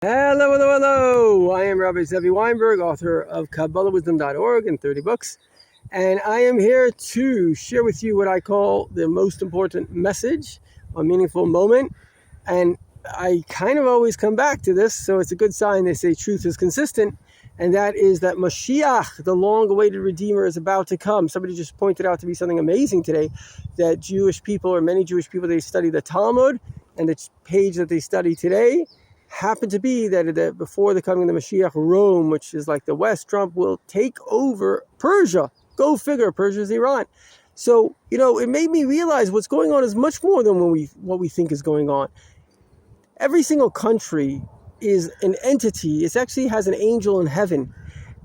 Hello, hello, hello. I am Rabbi Zevi Weinberg, author of KabbalahWisdom.org and 30 books. And I am here to share with you what I call the most important message, a meaningful moment. And I kind of always come back to this, so it's a good sign. They say truth is consistent. And that is that Moshiach, the long-awaited Redeemer, is about to come. Somebody just pointed out to me something amazing today, that Jewish people, or many Jewish people, they study the Talmud, and the page that they study today happened to be that before the coming of the Mashiach, Rome, which is like the West, Trump will take over Persia. Go figure, Persia is Iran. So, it made me realize what's going on is much more than what we think is going on. Every single country is an entity. It actually has an angel in heaven.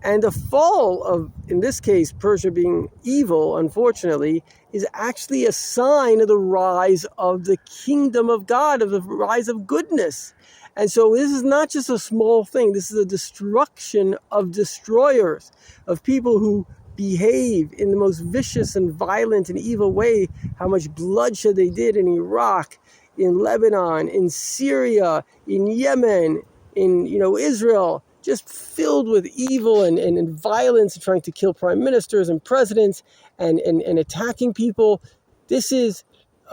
And the fall of, in this case, Persia being evil, unfortunately, is actually a sign of the rise of the kingdom of God, of the rise of goodness. And so this is not just a small thing. This is a destruction of destroyers, of people who behave in the most vicious and violent and evil way. How much bloodshed they did in Iraq, in Lebanon, in Syria, in Yemen, in Israel, just filled with evil and violence, trying to kill prime ministers and presidents and attacking people. This is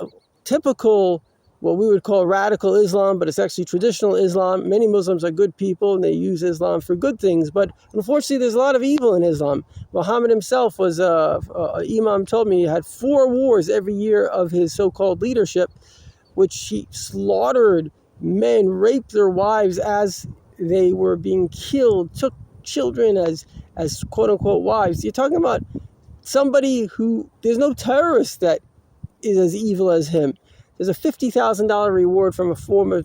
a typical, what we would call radical Islam, but it's actually traditional Islam. Many Muslims are good people and they use Islam for good things, but unfortunately there's a lot of evil in Islam. Muhammad himself was, Imam told me, he had 4 wars every year of his so-called leadership, which he slaughtered men, raped their wives as they were being killed, took children as quote-unquote wives. You're talking about somebody who, there's no terrorist that is as evil as him. There's a $50,000 reward from a former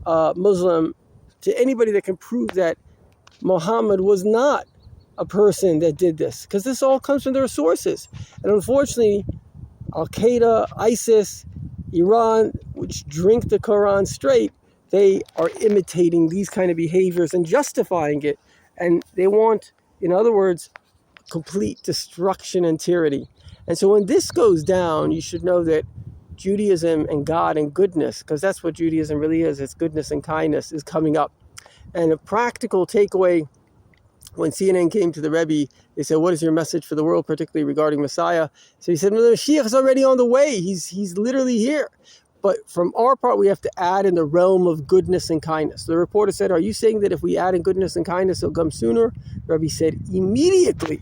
Muslim to anybody that can prove that Muhammad was not a person that did this, because this all comes from their sources. And unfortunately, Al-Qaeda, ISIS, Iran, which drink the Quran straight, they are imitating these kind of behaviors and justifying it. And they want, in other words, complete destruction and tyranny. And so when this goes down, you should know that Judaism and God and goodness, because that's what Judaism really is, it's goodness and kindness, is coming up. And a practical takeaway, when CNN came to the Rebbe, they said, what is your message for the world, particularly regarding Messiah? So he said, well, the Mashiach is already on the way. He's literally here. But from our part, we have to add in the realm of goodness and kindness. The reporter said, are you saying that if we add in goodness and kindness, it'll come sooner? The Rebbe said, immediately.